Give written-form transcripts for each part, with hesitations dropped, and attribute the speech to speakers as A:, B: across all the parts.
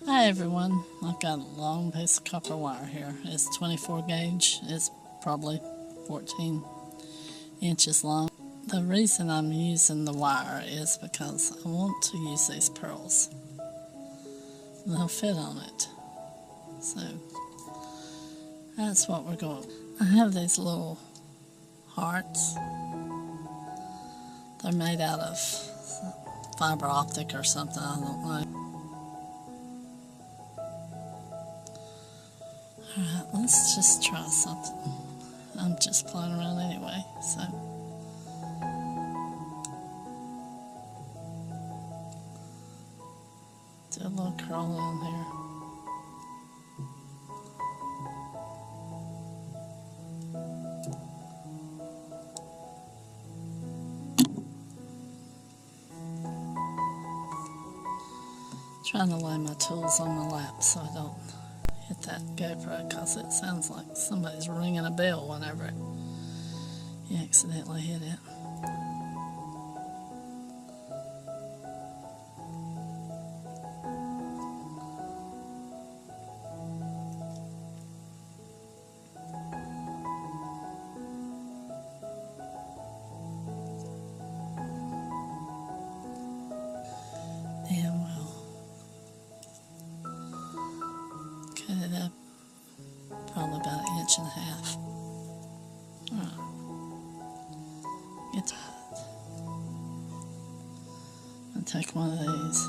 A: Hi everyone, I've got a long piece of copper wire here. It's 24 gauge, it's probably 14 inches long. The reason I'm using the wire is because I want to use these pearls. They'll fit on it. So that's what we're going. I have these little hearts. They're made out of fiber optic or something, I don't know. Alright, let's just try something. I'm just playing around anyway, so. Do a little curl down here. Trying to lay my tools on my lap so I don't hit that GoPro, because it sounds like somebody's ringing a bell whenever you accidentally hit it. And we'll cut it up probably about 1.5 inches. Alright. Get that. I'll take one of these.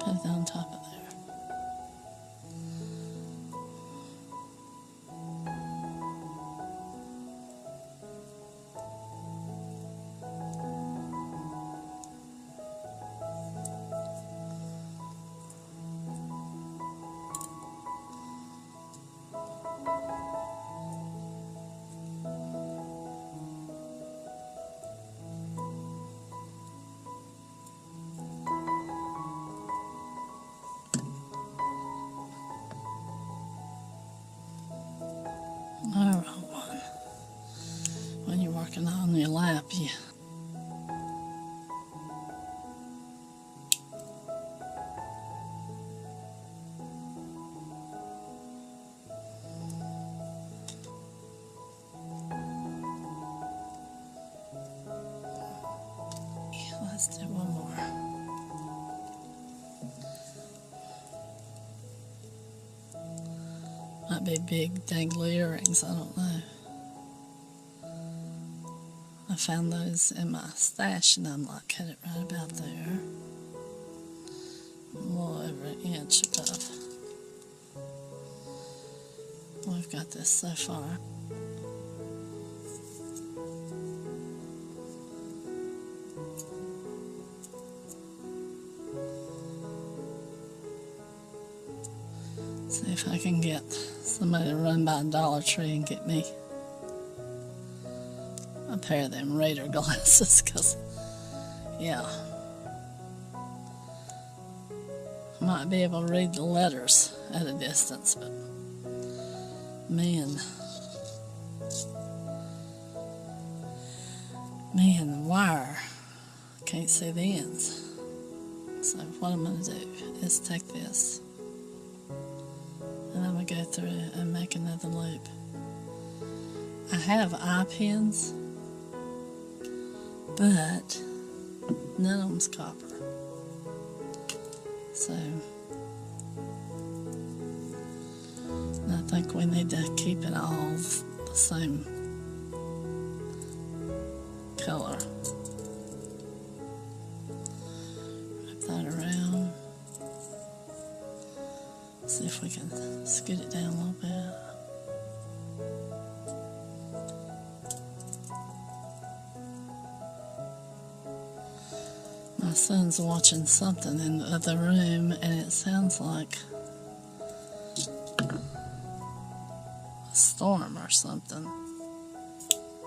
A: Put it on top of there. Alright, when you're working on your lap, you let's do one more. Might be big dangly earrings, I don't know. I found those in my stash and I'm like, cut it right about there. A little over 1 inch above. We've got this so far. See if I can get somebody to run by a Dollar Tree and get me a pair of them radar glasses, because, yeah, I might be able to read the letters at a distance, but man, the wire, I can't see the ends. So what I'm going to do is take this, and I'm going to go through it and make another loop. I have eye pins, but none of them's copper. So I think we need to keep it all the same color. Wrap that around. See if we can scoot it down a little bit. My son's watching something in the other room, and it sounds like a storm or something.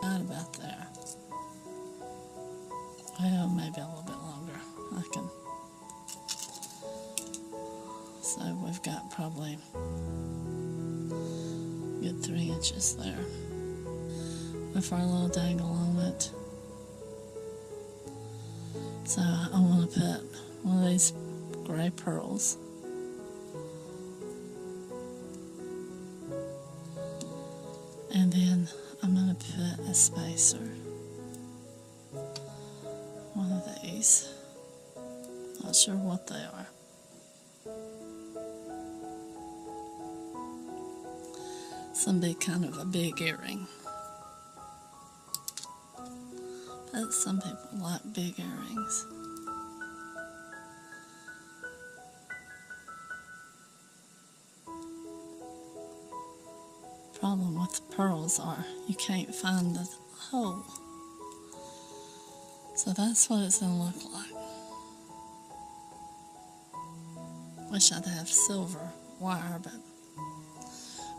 A: Right about there. Well, maybe a little bit longer. I can. So we've got probably a good 3 inches there with our little dangle on it. So I want to put one of these gray pearls. And then I'm going to put a spacer. One of these. Not sure what they are. Some be kind of a big earring. But some people like big earrings. Problem with the pearls are you can't find the hole. So that's what it's going to look like. Wish I'd have silver wire, but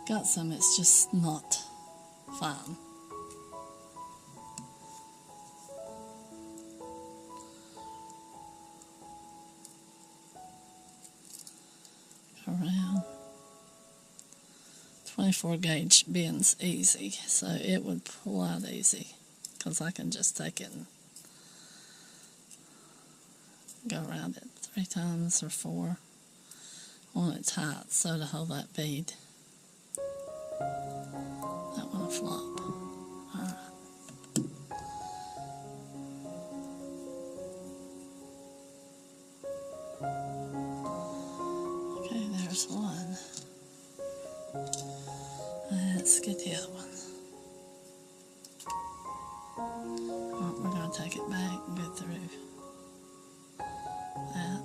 A: got some, it's just not fine. Around 24 gauge bends easy, so it would pull out easy because I can just take it and go around it 3 times or 4. I want it tight so to hold that bead. That one will flop. Alright. Okay, there's one. Let's get the other one. Alright, we're going to take it back and go through that.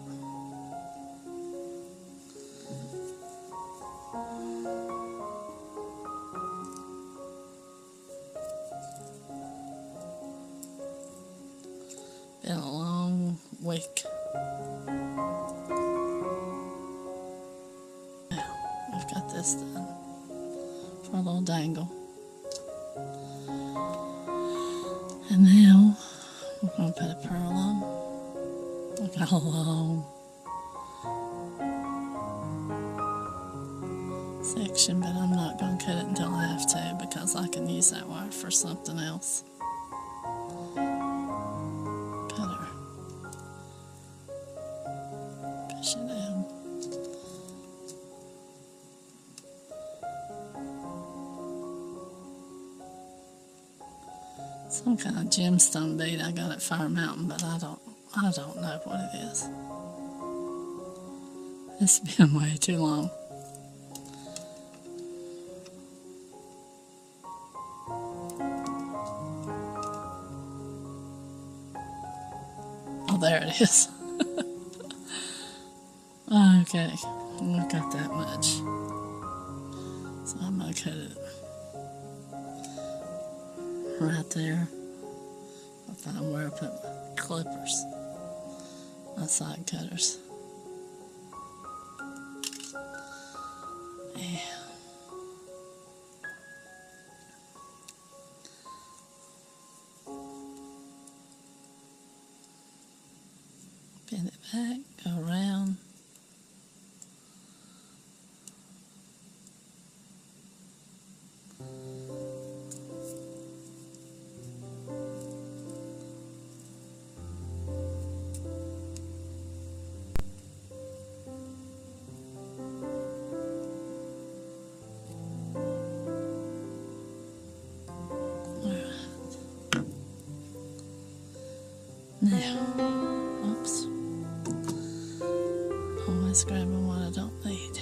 A: Been a long week. Now, we've got this done for a little dangle. And now, we're going to put a pearl on. Look how long section, but I'm not going to cut it until I have to because I can use that wire for something else. Cutter. Push it down. Some kind of gemstone bead I got at Fire Mountain, but I don't know what it is. It's been way too long. Oh, there it is. Okay, we've got that much. So I'm going to cut it right there. I'll find where I put my clippers, my side cutters. Yeah. Bend it back, go around. Now, oops, always grabbing what I don't need.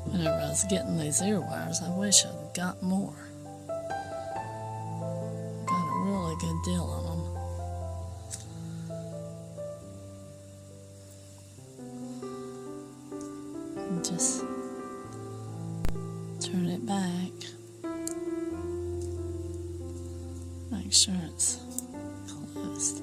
A: Whenever I was getting these ear wires, I wish I'd got more. Got a really good deal on them. And just turn it back. Make sure it's closed.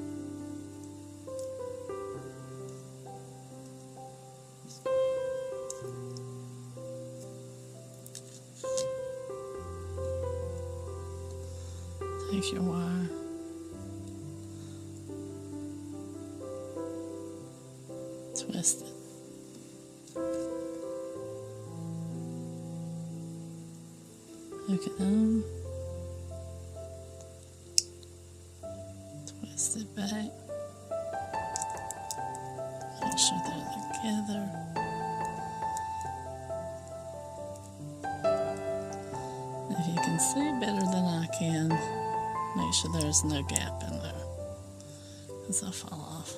A: underneath your wire. Twist it. Hook it on. Twist it back. Make sure they're together. If you can see better than I can, make sure there's no gap in there, because they'll fall off.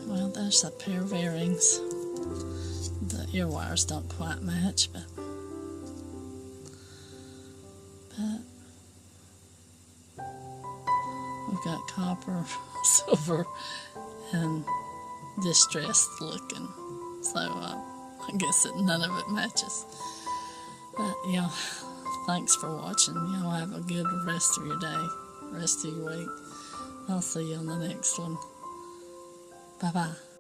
A: Well, there's a pair of earrings. The ear wires don't quite match, but we've got copper, silver, and distressed looking. So I guess none of it matches. But yeah, thanks for watching. Y'all have a good rest of your day, rest of your week. I'll see you on the next one. Bye-bye.